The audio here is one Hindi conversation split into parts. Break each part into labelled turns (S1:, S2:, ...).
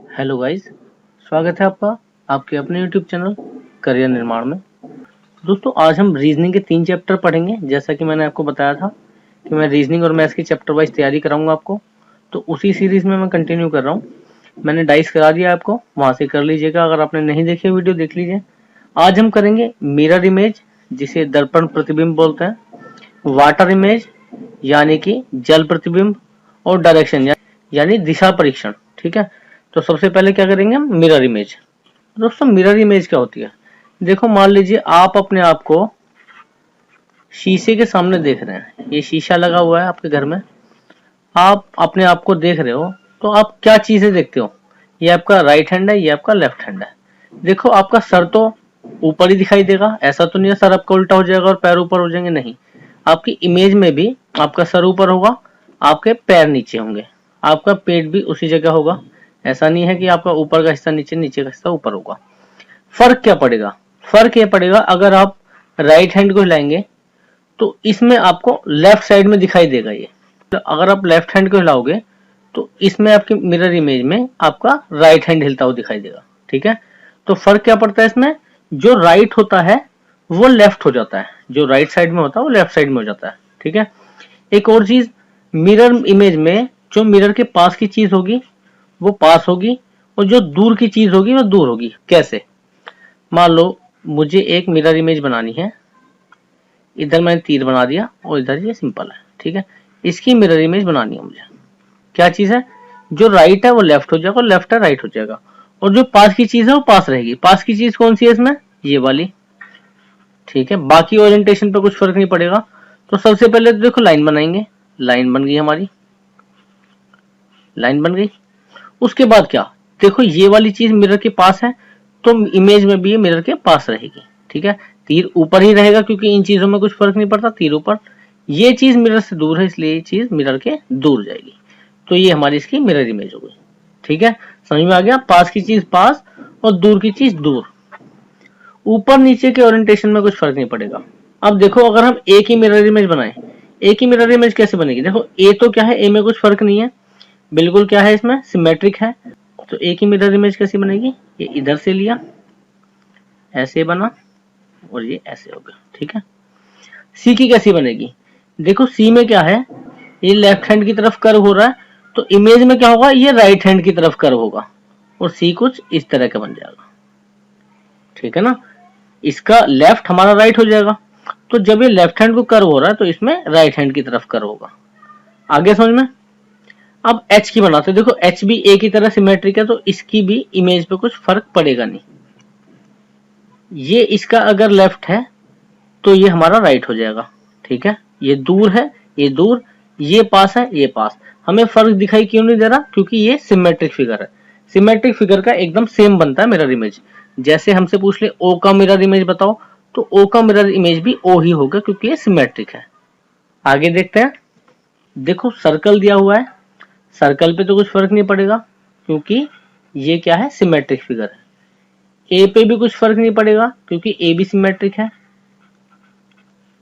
S1: हेलो गाइस, स्वागत है आपका आपके अपने यूट्यूब चैनल करियर निर्माण में। दोस्तों, आज हम रीजनिंग के 3 चैप्टर पढ़ेंगे। जैसा कि मैंने आपको बताया था कि मैं रीजनिंग और मैथ्स की चैप्टर वाइज तैयारी कराऊंगा आपको, तो उसी सीरीज में मैं कंटिन्यू कर रहा हूँ। मैंने डाइस करा दिया आपको, वहां से कर लीजिएगा। अगर आपने नहीं देखी वीडियो देख लीजिए। आज हम करेंगे मिरर इमेज, जिसे दर्पण प्रतिबिंब बोलते हैं, वाटर इमेज यानी कि जल प्रतिबिंब, और डायरेक्शन यानी दिशा परीक्षण। ठीक है, तो सबसे पहले क्या करेंगे हम, मिरर इमेज। दोस्तों, मिरर इमेज क्या होती है? देखो, मान लीजिए आप अपने आप को शीशे के सामने देख रहे हैं। ये शीशा लगा हुआ है आपके घर में, आप अपने आप को देख रहे हो, तो आप क्या चीजें देखते हो? ये आपका राइट हैंड है, ये आपका लेफ्ट हैंड है। देखो, आपका सर तो ऊपर ही दिखाई देगा, ऐसा तो नहीं है सर आपका उल्टा हो जाएगा और पैर ऊपर हो जाएंगे, नहीं। आपकी इमेज में भी आपका सर ऊपर होगा, आपके पैर नीचे होंगे, आपका पेट भी उसी जगह होगा। ऐसा नहीं है कि आपका ऊपर का हिस्सा नीचे, नीचे का हिस्सा ऊपर होगा। फर्क क्या पड़ेगा? फर्क ये पड़ेगा, अगर आप राइट हैंड को हिलाएंगे तो इसमें आपको लेफ्ट साइड में दिखाई देगा ये। अगर आप लेफ्ट हैंड को हिलाओगे तो इसमें आपकी मिरर इमेज में आपका राइट हैंड हिलता हुआ दिखाई देगा। ठीक है, तो फर्क क्या पड़ता है इसमें? जो राइट होता है वो लेफ्ट हो जाता है, जो राइट साइड में होता है वो लेफ्ट साइड में हो जाता है। ठीक है, एक और चीज, मिरर इमेज में जो मिरर के पास की चीज होगी वो पास होगी, और जो दूर की चीज होगी वो दूर होगी। कैसे? मान लो मुझे एक मिरर इमेज बनानी है, इधर मैंने तीर बना दिया और इधर ये सिंपल है। ठीक है, इसकी मिरर इमेज बनानी है मुझे। क्या चीज है? जो राइट है वो लेफ्ट हो जाएगा और लेफ्ट है राइट हो जाएगा, और जो पास की चीज है वो पास रहेगी। पास की चीज कौन सी है इसमें? ये वाली। ठीक है, बाकी ओरिएंटेशन पे कुछ फर्क नहीं पड़ेगा। तो सबसे पहले तो देखो लाइन बनाएंगे, लाइन बन गई हमारी, लाइन बन गई। उसके बाद क्या? देखो, ये वाली चीज मिरर के पास है तो इमेज में भी ये मिरर के पास रहेगी। ठीक है, तीर ऊपर ही रहेगा क्योंकि इन चीजों में कुछ फर्क नहीं पड़ता, तीर ऊपर। ये चीज मिरर से दूर है, इसलिए ये चीज मिरर के दूर जाएगी। तो ये हमारी इसकी मिरर इमेज हो गई। ठीक है, समझ में आ गया? पास की चीज पास और दूर की चीज दूर। ऊपर नीचे के ओरिएंटेशन में कुछ फर्क नहीं पड़ेगा। अब देखो, अगर हम एक ही मिरर इमेज बनाए, एक ही मिरर इमेज कैसे बनेगी? देखो, ए तो क्या है, ए में कुछ फर्क नहीं है, बिल्कुल क्या है, इसमें सिमेट्रिक है। तो एक ही मिरर इमेज कैसी बनेगी? ये इधर से लिया, ऐसे बना, और ये ऐसे हो गया। ठीक है, सी की कैसी बनेगी? देखो, सी में क्या है, ये लेफ्ट हैंड की तरफ कर्व हो रहा है, तो इमेज में क्या होगा, ये राइट हैंड की तरफ कर्व होगा, और सी कुछ इस तरह का बन जाएगा। ठीक है ना, इसका लेफ्ट हमारा राइट हो जाएगा। तो जब ये लेफ्ट हैंड को कर्व हो रहा है तो इसमें राइट हैंड की तरफ कर्व होगा। आगे समझ में? अब एच की बनाते हैं। देखो, एच भी ए की तरह सिमेट्रिक है, तो इसकी भी इमेज पे कुछ फर्क पड़ेगा नहीं। ये इसका अगर लेफ्ट है तो ये हमारा राइट हो जाएगा। ठीक है, ये दूर है, ये दूर, ये पास है, ये पास। हमें फर्क दिखाई क्यों नहीं दे रहा? क्योंकि ये सिमेट्रिक फिगर है। सिमेट्रिक फिगर का एकदम सेम बनता है मिरर इमेज। जैसे हमसे पूछ ले ओ का मिरर इमेज बताओ, तो ओ का मिरर इमेज भी ओ ही होगा, क्योंकि ये सिमेट्रिक है। आगे देखते हैं। देखो, सर्कल दिया हुआ है, सर्कल पे तो कुछ फर्क नहीं पड़ेगा क्योंकि ये क्या है, सिमेट्रिक फिगर है। ए पे भी कुछ फर्क नहीं पड़ेगा क्योंकि ए भी सिमेट्रिक है।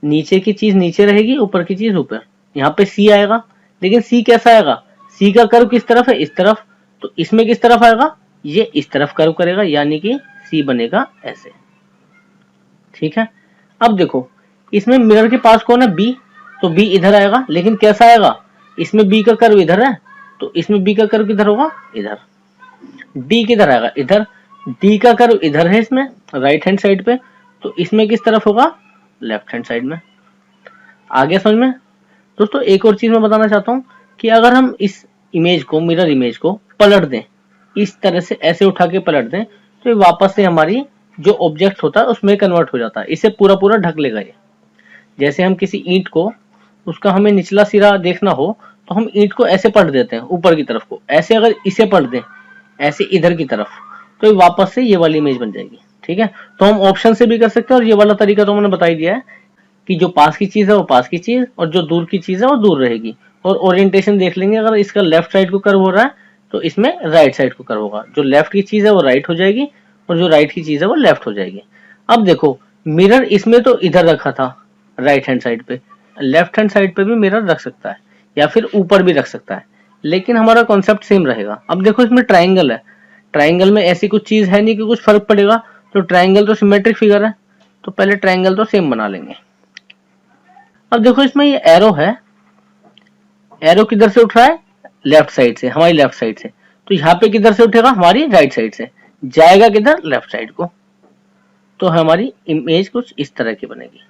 S1: नीचे की चीज नीचे रहेगी, ऊपर की चीज ऊपर। यहाँ पे सी आएगा, लेकिन सी कैसा आएगा? सी का कर्व किस तरफ है? इस तरफ। तो इसमें किस तरफ आएगा? ये इस तरफ कर्व करेगा, यानी कि सी बनेगा ऐसे। ठीक है, अब देखो, इसमें मिरर के पास कौन है? बी। तो बी इधर आएगा, लेकिन कैसा आएगा? इसमें बी का कर्व इधर है, तो इसमें बी का कर्व किधर होगा? इधर। डी किधर आएगा? इधर। डी का कर्व इधर है इसमें, राइट हैंड साइड पे, तो इसमें किस तरफ होगा? लेफ्ट हैंड साइड में। आगे समझ में? दोस्तों, एक और चीज मैं बताना चाहता हूँ कि अगर हम इस इमेज को, मिरर इमेज को पलट दें, इस तरह से ऐसे उठा के पलट दें, तो ये वापस से हमारी जो ऑब्जेक्ट होता है उसमें कन्वर्ट हो जाता है। इसे पूरा पूरा ढक लेगा ये। जैसे हम किसी ईंट को, उसका हमें निचला सिरा देखना हो तो हम ईंट को ऐसे पलट देते हैं ऊपर की तरफ को, ऐसे अगर इसे पलट दें ऐसे इधर की तरफ, तो ये वापस से ये वाली इमेज बन जाएगी। ठीक है, तो हम ऑप्शन से भी कर सकते हैं, और ये वाला तरीका तो मैंने बता ही दिया है कि जो पास की चीज है वो पास की चीज, और जो दूर की चीज है वो दूर रहेगी। और ओरिएंटेशन देख लेंगे, अगर इसका लेफ्ट साइड को कर्व हो रहा है तो इसमें राइट साइड को कर्व होगा। जो लेफ्ट की चीज है वो राइट हो जाएगी, और जो राइट की चीज है वो लेफ्ट हो जाएगी। अब देखो, मिरर इसमें तो इधर रखा था राइट हैंड साइड पे, लेफ्ट हैंड साइड पे भी मिरर रख सकता है, या फिर ऊपर भी रख सकता है, लेकिन हमारा कॉन्सेप्ट सेम रहेगा। अब देखो, इसमें ट्राइंगल है, ट्राइंगल में ऐसी कुछ चीज है नहीं कि कुछ फर्क पड़ेगा, तो ट्राइंगल तो सिमेट्रिक फिगर है, तो पहले ट्राइंगल तो सेम बना लेंगे। अब देखो इसमें ये एरो है, एरो किधर से उठ रहा है, लेफ्ट साइड से, हमारी लेफ्ट साइड से, तो यहाँ पे किधर से उठेगा, हमारी राइट साइड से, जाएगा किधर, लेफ्ट साइड को। तो हमारी इमेज कुछ इस तरह की बनेगी।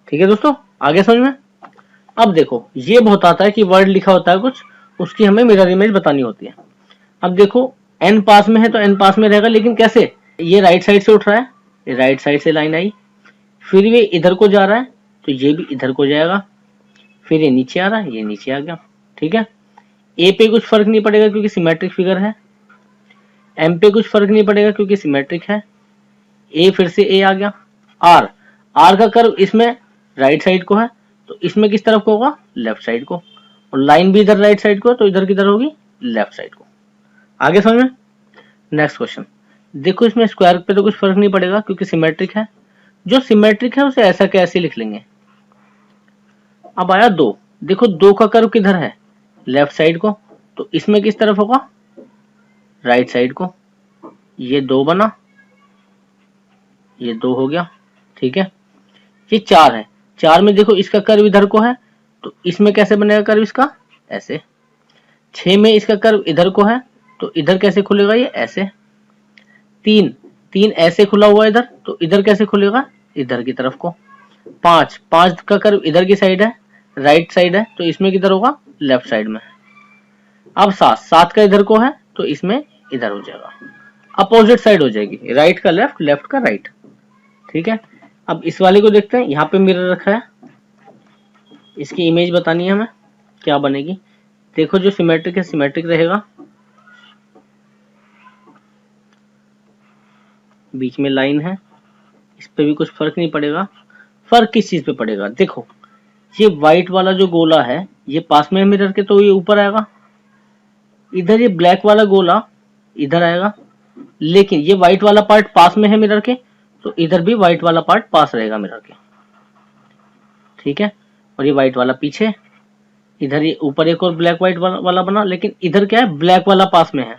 S1: ठीक है दोस्तों, आगे समझ में। अब देखो ये बहुत आता है कि वर्ड लिखा होता है कुछ, उसकी हमें मिरर इमेज बतानी होती है। अब देखो एन पास में है तो एन पास में रहेगा, लेकिन कैसे, ये राइट साइड से उठ रहा है, ये राइट साइड से लाइन आई, फिर ये इधर को जा रहा है तो ये भी इधर को जाएगा, फिर ये नीचे आ रहा है, ये नीचे आ गया। ठीक है, ए पे कुछ फर्क नहीं पड़ेगा क्योंकि सिमेट्रिक फिगर है, एम पे कुछ फर्क नहीं पड़ेगा क्योंकि सिमेट्रिक है, ए फिर से ए आ गया, आर, आर का कर्व इसमें राइट साइड को है तो इसमें किस तरफ को होगा, लेफ्ट साइड को, और लाइन भी इधर राइट साइड को, तो इधर किधर होगी, लेफ्ट साइड को। आगे समझ में। नेक्स्ट क्वेश्चन देखो, इसमें स्क्वायर पे तो कुछ फर्क नहीं पड़ेगा क्योंकि सिमेट्रिक है, जो सिमेट्रिक है उसे ऐसा कैसे लिख लेंगे। अब आया दो, देखो दो का कर्व किधर है, लेफ्ट साइड को, तो इसमें किस तरफ होगा, राइट साइड को। ये दो बना, ये दो हो गया। ठीक है, ये चार है, चार में देखो इसका कर्व इधर को है तो इसमें कैसे बनेगा कर्व इसका, ऐसे। 6 में इसका कर्व इधर को है तो इधर कैसे खुलेगा, ये ऐसे। 3, 3 ऐसे खुला हुआ इधर, तो इधर कैसे खुलेगा, इधर की तरफ को। 5, 5 का कर्व इधर की साइड है, राइट साइड है, तो इसमें किधर होगा, लेफ्ट साइड में। अब 7, 7 का इधर को है तो इसमें इधर हो जाएगा, अपोजिट साइड हो जाएगी, राइट का लेफ्ट, लेफ्ट का राइट। ठीक है, अब इस वाले को देखते हैं, यहाँ पे मिरर रखा है, इसकी इमेज बतानी है हमें, क्या बनेगी। देखो जो सिमेट्रिक है सिमेट्रिक रहेगा, बीच में लाइन है, इस पे भी कुछ फर्क नहीं पड़ेगा। फर्क किस चीज पे पड़ेगा, देखो ये व्हाइट वाला जो गोला है ये पास में है मिरर के, तो ये ऊपर आएगा। इधर ये ब्लैक वाला गोला इधर आएगा, लेकिन ये व्हाइट वाला पार्ट पास में है मिरर के, तो इधर भी व्हाइट वाला पार्ट पास रहेगा मिरर के। ठीक है, और ये व्हाइट वाला पीछे, इधर ये ऊपर एक और ब्लैक व्हाइट वाला बना, लेकिन इधर क्या है, ब्लैक वाला पास में है,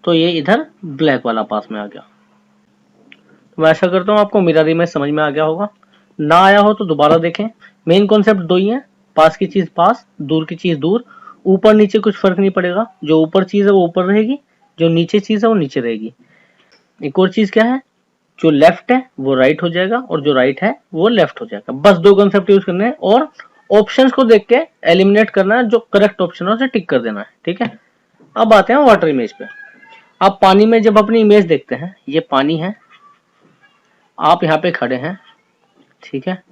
S1: तो ये इधर ब्लैक वाला पास में आ गया। तो मैं ऐसा करता हूँ आपको मिरर इमेज समझ में आ गया होगा, ना आया हो तो दोबारा देखें। मेन कॉन्सेप्ट दो ही है, पास की चीज पास, दूर की चीज दूर, ऊपर नीचे कुछ फर्क नहीं पड़ेगा, जो ऊपर चीज है वो ऊपर रहेगी, जो नीचे चीज है वो नीचे रहेगी। एक और चीज क्या है, जो लेफ्ट है वो राइट हो जाएगा और जो राइट है वो लेफ्ट हो जाएगा। बस दो कॉन्सेप्ट यूज करने हैं और ऑप्शंस को देख के एलिमिनेट करना है, जो करेक्ट ऑप्शन है उसे टिक कर देना है। ठीक है, अब आते हैं वाटर इमेज पे। आप पानी में जब अपनी इमेज देखते हैं, ये पानी है, आप यहाँ पे खड़े हैं, ठीक है,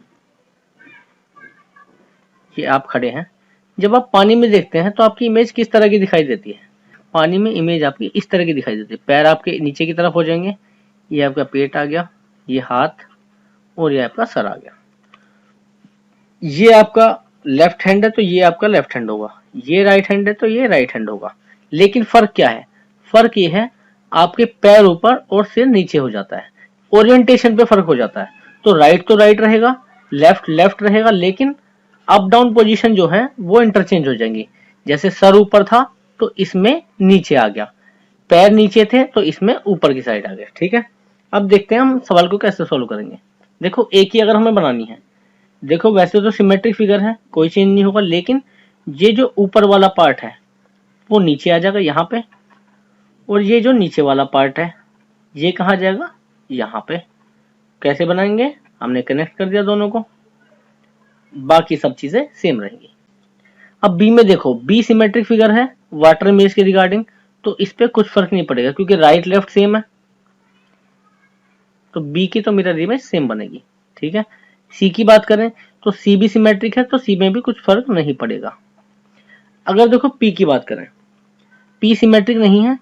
S1: ये आप खड़े हैं, जब आप पानी में देखते हैं तो आपकी इमेज किस तरह की दिखाई देती है, पानी में इमेज आपकी इस तरह की दिखाई देती है। पैर आपके नीचे की तरफ हो जाएंगे, ये आपका पेट आ गया, ये हाथ, और ये आपका सर आ गया। ये आपका लेफ्ट हैंड है तो ये आपका लेफ्ट हैंड होगा, ये राइट हैंड है तो ये राइट हैंड होगा। लेकिन फर्क क्या है, फर्क ये है आपके पैर ऊपर और सिर नीचे हो जाता है, ओरिएंटेशन पे फर्क हो जाता है। तो राइट रहेगा, लेफ्ट लेफ्ट रहेगा, लेकिन अप डाउन पोजीशन जो है वो इंटरचेंज हो जाएंगी। जैसे सर ऊपर था तो इसमें नीचे आ गया, पैर नीचे थे तो इसमें ऊपर की साइड आ गया। ठीक है, अब देखते हैं हम सवाल को कैसे सोल्व करेंगे। देखो एक ही अगर हमें बनानी है, देखो वैसे तो सिमेट्रिक फिगर है, कोई चेंज नहीं होगा, लेकिन ये जो ऊपर वाला पार्ट है वो नीचे आ जाएगा यहाँ पे, और ये जो नीचे वाला पार्ट है ये कहाँ जाएगा, यहाँ पे। कैसे बनाएंगे, हमने कनेक्ट कर दिया दोनों को, बाकी सब चीजें सेम रहेंगी। अब बी में देखो, बी सिमेट्रिक फिगर है वाटर इमेज के रिगार्डिंग, तो इस पे कुछ फर्क नहीं पड़ेगा क्योंकि राइट लेफ्ट सेम है, तो बी की तो मिरर इमेज सेम बनेगी। ठीक है, सी की बात करें तो सी भी सिमेट्रिक है, तो सी में भी कुछ फर्क नहीं पड़ेगा। अगर देखो पी की बात करें, पी सिमेट्रिक नहीं है,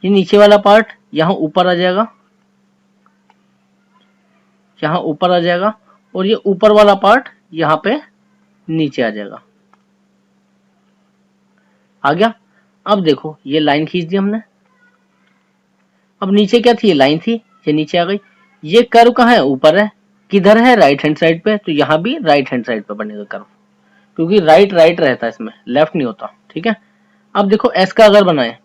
S1: ये नीचे वाला पार्ट यहाँ ऊपर आ जाएगा, यहाँ ऊपर आ जाएगा, और ये ऊपर वाला पार्ट यहाँ पे नीचे आ जाएगा। आ गया। अब देखो ये लाइन खींच दी हमने, अब नीचे क्या थी, ये लाइन थी, ये नीचे आ गई। ये कर्व कहाँ है, ऊपर है, किधर है, राइट हैंड साइड पे, तो यहाँ भी राइट हैंड साइड पे बनेगा कर्व, क्योंकि राइट राइट रहता है इसमें, लेफ्ट नहीं होता। ठीक है, अब देखो एस का अगर बनाए,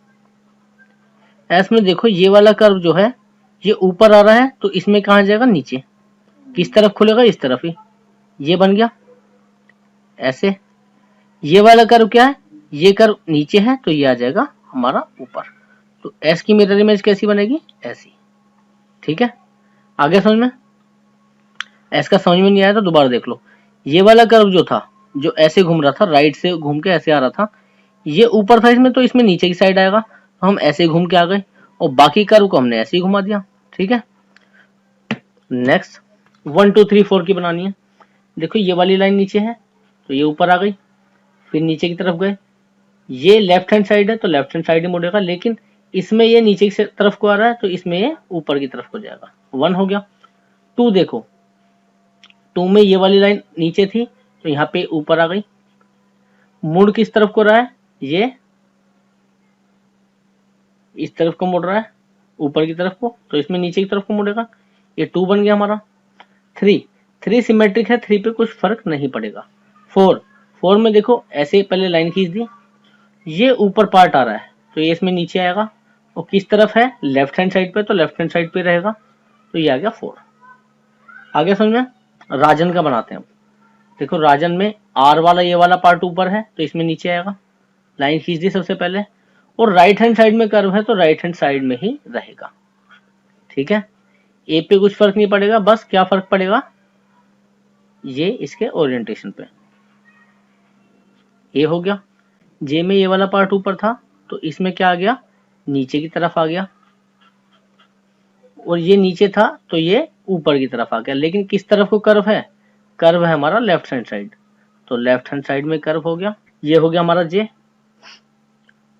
S1: एस में देखो ये वाला कर्व जो है ये ऊपर आ रहा है, तो इसमें कहाँ जाएगा, नीचे। किस तरफ खुलेगा, इस तरफ ही। ये बन गया ऐसे। ये वाला कर्व क्या है, ये कर्व नीचे है, तो ये आ जाएगा हमारा ऊपर। तो एस की मिरर इमेज कैसी बनेगी, ऐसी। ठीक है, आगे समझ में। एस का समझ में नहीं आया तो दोबारा देख लो। ये वाला कर्व जो था, जो ऐसे घूम रहा था, राइट से घूम के ऐसे आ रहा था, ये ऊपर था इसमें, तो इसमें नीचे की साइड आएगा, तो हम ऐसे घूम के आ गए, और बाकी कर्व को हमने ऐसे ही घुमा दिया। ठीक है, नेक्स्ट 1 2 3 4 की बनानी है। देखो ये वाली लाइन नीचे है, तो ये ऊपर आ गई, फिर नीचे की तरफ गए। ये लेफ्ट हैंड साइड है, तो लेफ्ट हैंड साइड ही मुड़ेगा, लेकिन इसमें ये नीचे की तरफ को आ रहा है, तो इसमें ये ऊपर की तरफ को जाएगा। 1 हो गया। 2 देखो, 2 में ये वाली लाइन नीचे थी, तो यहाँ पे ऊपर आ गई। मुड़ किस तरफ को रहा है, ये इस तरफ को मुड़ रहा है, ऊपर की तरफ को, तो इसमें नीचे की तरफ को मुड़ेगा। ये 2 बन गया हमारा। 3 सिमेट्रिक है, 3 पे कुछ फर्क नहीं पड़ेगा। 4 में देखो ऐसे पहले लाइन खींच दी, ये ऊपर पार्ट आ रहा है, तो ये इसमें नीचे आएगा, और किस तरफ है, लेफ्ट हैंड साइड पे, तो लेफ्ट हैंड साइड पे रहेगा, तो ये आ गया 4। आगे समझ में। राजन का बनाते हैं हम। देखो राजन में आर वाला ये वाला पार्ट ऊपर है, तो इसमें नीचे आएगा, लाइन खींच दी सबसे पहले, और राइट हैंड साइड में कर्व है, तो राइट हैंड साइड में ही रहेगा। ठीक है, ए पे कुछ फर्क नहीं पड़ेगा, बस क्या फर्क पड़ेगा, ये इसके ओरिएंटेशन पे। ये हो गया। जे में ये वाला पार्ट ऊपर था, तो इसमें क्या आ गया, नीचे की तरफ आ गया, और ये नीचे था, तो ये ऊपर की तरफ आ गया। लेकिन किस तरफ को कर्व है, कर्व है हमारा लेफ्ट हैंड साइड, तो लेफ्ट हैंड साइड में कर्व हो गया। ये हो गया हमारा जे।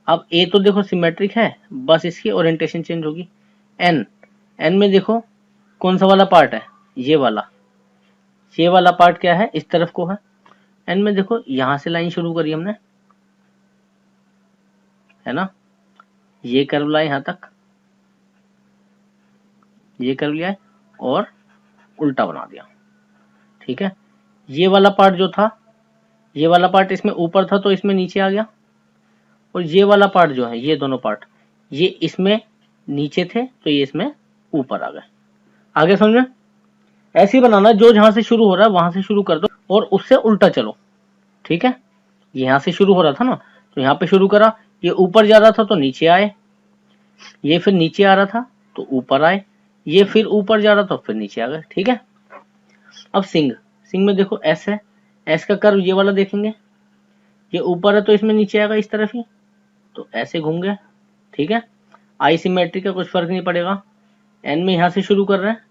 S1: अब ए तो देखो सिमेट्रिक है, बस इसकी ओरिएंटेशन चेंज होगी। एन, एन में देखो कौन सा वाला पार्ट है, ये वाला। ये वाला पार्ट क्या है, इस तरफ को है। एन में देखो यहां से लाइन शुरू करी हमने, है ना, ये कर्व लाए यहां तक, ये कर्व लिया और उल्टा बना दिया। ठीक है, ये वाला पार्ट जो था, ये वाला पार्ट इसमें ऊपर था, तो इसमें नीचे आ गया, और ये वाला पार्ट जो है, ये दोनों पार्ट, ये इसमें नीचे थे, तो ये इसमें ऊपर आ गए। आगे समझ में। ऐसे ही बनाना, जो जहां से शुरू हो रहा है वहां से शुरू कर दो, और उससे उल्टा चलो। ठीक है, यहाँ से शुरू हो रहा था ना, तो यहाँ पे शुरू करा, ये ऊपर जा रहा था तो नीचे आए, ये फिर नीचे आ रहा था तो ऊपर आए, ये फिर ऊपर जा रहा था फिर नीचे आ गए। ठीक है, अब सिंग, सिंग में देखो एस है, एस का कर्व ये वाला देखेंगे, ये ऊपर है तो इसमें नीचे आएगा इस तरफ ही, तो ऐसे घूम गए। ठीक है, आई सिमेट्रिक का कुछ फर्क नहीं पड़ेगा। एन में यहाँ से शुरू कर रहे हैं,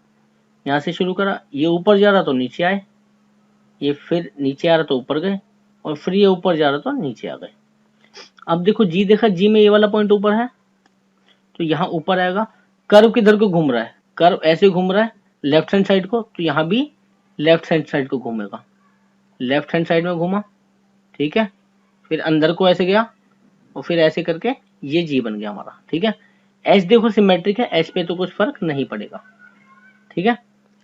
S1: यहाँ से शुरू करा, ये ऊपर जा रहा तो नीचे आए, ये फिर नीचे आ रहा तो ऊपर गए, और फिर ये ऊपर जा रहा तो नीचे आ गए। अब देखो जी देखा, जी में ये वाला पॉइंट ऊपर है, तो यहाँ ऊपर आएगा। कर्व किधर को घूम रहा है, कर्व ऐसे घूम रहा है लेफ्ट हैंड साइड को, तो यहाँ भी लेफ्ट हैंड साइड को घूमेगा, लेफ्ट हैंड साइड में घूमा। ठीक है, फिर अंदर को ऐसे गया, और फिर ऐसे करके ये जी बन गया हमारा। ठीक है, एच देखो सिमेट्रिक है, एच पे तो कुछ फर्क नहीं पड़ेगा। ठीक है,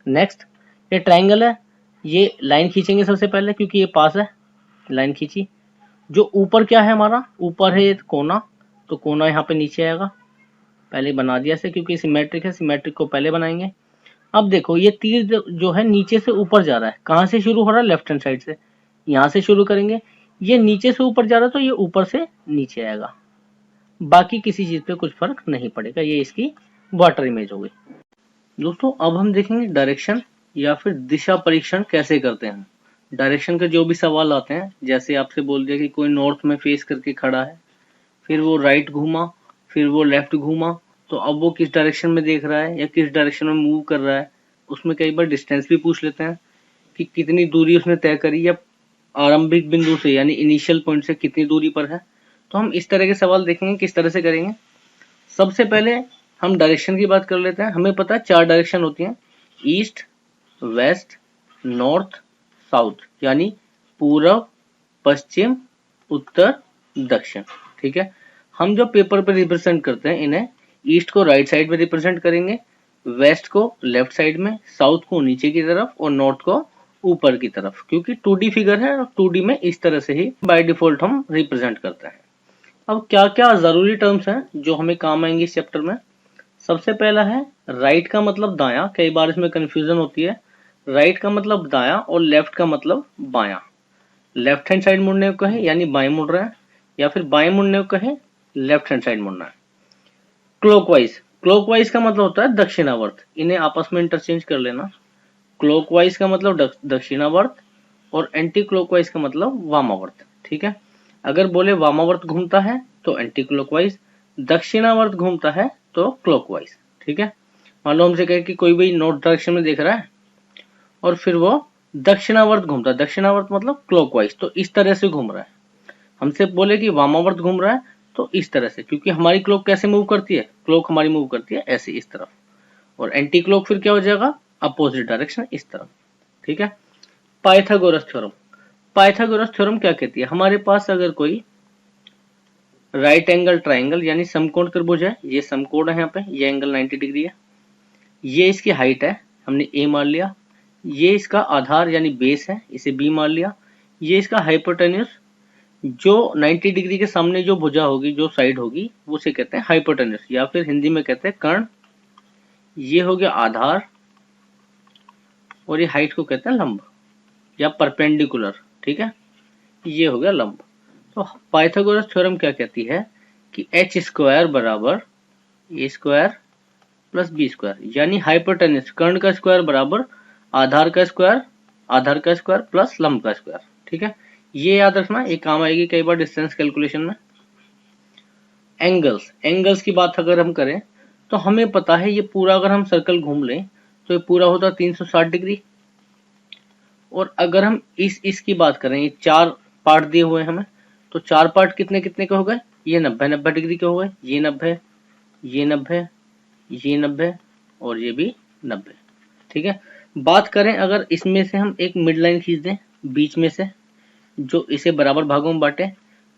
S1: नेक्स्ट ये ट्राइंगल है, ये लाइन खींचेंगे सबसे पहले, क्योंकि ये पास है, लाइन खींची। जो ऊपर क्या है हमारा, ऊपर है कोना, तो कोना यहाँ पे नीचे आएगा, पहले बना दिया से, क्योंकि सिमेट्रिक है, सिमेट्रिक को पहले बनाएंगे। अब देखो ये तीर जो है नीचे से ऊपर जा रहा है, कहाँ से शुरू हो रहा है, लेफ्ट हैंड साइड से, यहाँ से शुरू करेंगे, ये नीचे से ऊपर जा रहा है, तो ये ऊपर से नीचे आएगा, बाकी किसी चीज पे कुछ फर्क नहीं पड़ेगा। ये इसकी वाटर इमेज हो गई। दोस्तों अब हम देखेंगे डायरेक्शन या फिर दिशा परीक्षण कैसे करते हैं। डायरेक्शन के जो भी सवाल आते हैं, जैसे आपसे बोल दिया कि कोई नॉर्थ में फेस करके खड़ा है, फिर वो राइट घूमा, फिर वो लेफ्ट घूमा, तो अब वो किस डायरेक्शन में देख रहा है या किस डायरेक्शन में मूव कर रहा है। उसमें कई बार डिस्टेंस भी पूछ लेते हैं कि कितनी दूरी उसने तय करी, या आरंभिक बिंदु से यानी इनिशियल पॉइंट से कितनी दूरी पर है। तो हम इस तरह के सवाल देखेंगे किस तरह से करेंगे। सबसे पहले हम डायरेक्शन की बात कर लेते हैं। हमें पता है 4 डायरेक्शन होती हैं, ईस्ट, वेस्ट, नॉर्थ, साउथ, यानी पूर्व, पश्चिम, उत्तर, दक्षिण। ठीक है, हम जो पेपर पे रिप्रेजेंट करते हैं, इन्हें ईस्ट को राइट साइड में रिप्रेजेंट करेंगे, वेस्ट को लेफ्ट साइड में, साउथ को नीचे की तरफ, और नॉर्थ को ऊपर की तरफ, क्योंकि 2D फिगर है और 2D में इस तरह से ही बाय डिफॉल्ट हम रिप्रेजेंट करते हैं। अब क्या क्या जरूरी टर्म्स हैं जो हमें काम आएंगे इस चैप्टर में। सबसे पहला है राइट का मतलब दायां, कई बार इसमें कंफ्यूजन होती है। राइट का मतलब दायां और लेफ्ट का मतलब बायां। लेफ्ट हैंड साइड मुड़ने को कहे यानी बाएं मुड़ रहे हैं, या फिर बाएं मुड़ने को कहे लेफ्ट हैंड साइड मुड़ना है। क्लॉकवाइज, क्लॉकवाइज का मतलब होता है दक्षिणावर्त, इन्हें आपस में इंटरचेंज कर लेना। क्लॉकवाइज का मतलब दक्षिणावर्त और एंटी क्लॉकवाइज का मतलब वामावर्त। ठीक है, अगर बोले वामावर्त घूमता है तो एंटी क्लॉकवाइज, दक्षिणावर्त घूमता है तो क्लॉकवाइज। ठीक है, मान लो हमसे कहे कि कोई भी नॉर्थ डायरेक्शन में देख रहा है और फिर वो दक्षिणावर्त घूमता है, दक्षिणावर्त मतलब क्लॉकवाइज, तो इस तरह से घूम रहा है। हमसे बोले कि वामावर्त घूम रहा है तो इस तरह से, क्योंकि हमारी क्लॉक कैसे मूव करती है, क्लॉक हमारी मूव करती है ऐसे इस तरफ, और एंटी क्लॉक फिर क्या हो जाएगा, अपोजिट डायरेक्शन इस तरफ। ठीक है, पाइथागोरस थ्योरम, पाइथागोरस थ्योरम क्या कहती है, हमारे पास अगर कोई राइट एंगल ट्राइंगल यानी समकोण त्रिभुज है, ये समकोण है, यहाँ पे ये एंगल 90 डिग्री है, ये इसकी हाइट है, हमने ए मान लिया, ये इसका आधार यानी बेस है, इसे बी मान लिया, ये इसका हाइपोटेन्यूस, जो 90 डिग्री के सामने जो भुजा होगी, जो साइड होगी, वो उसे कहते हैं हाइपोटेन्यूस, या फिर हिंदी में कहते हैं कर्ण। ये हो गया आधार, और ये हाइट को कहते हैं लंब या परपेंडिकुलर। ठीक है, ये हो गया लंब। तो पाइथागोरस थ्योरम क्या कहती है कि एच स्क्वायर बराबर ए स्क्वायर प्लस बी स्क्वायर, यानी हाइपोटेन्यूस कर्ण का स्क्वायर बराबर आधार का स्क्वायर, आधार का स्क्वायर प्लस लंब का स्क्वायर। ठीक है, ये याद रखना, ये काम आएगी कई बार डिस्टेंस कैलकुलेशन में। एंगल्स, एंगल्स की बात अगर हम करें तो हमें पता है ये पूरा अगर हम सर्कल घूम लें तो ये पूरा होता 360 डिग्री, और अगर हम इसकी बात करें, ये 4 पार्ट दिए हुए हैं हमें, तो 4 पार्ट कितने कितने के हो गए, ये 90 डिग्री के हो गए, ये 90, ये 90, ये 90 और ये भी 90। ठीक है, बात करें अगर इसमें से हम एक मिड लाइन खींच दें बीच में से, जो इसे बराबर भागों में बांटे,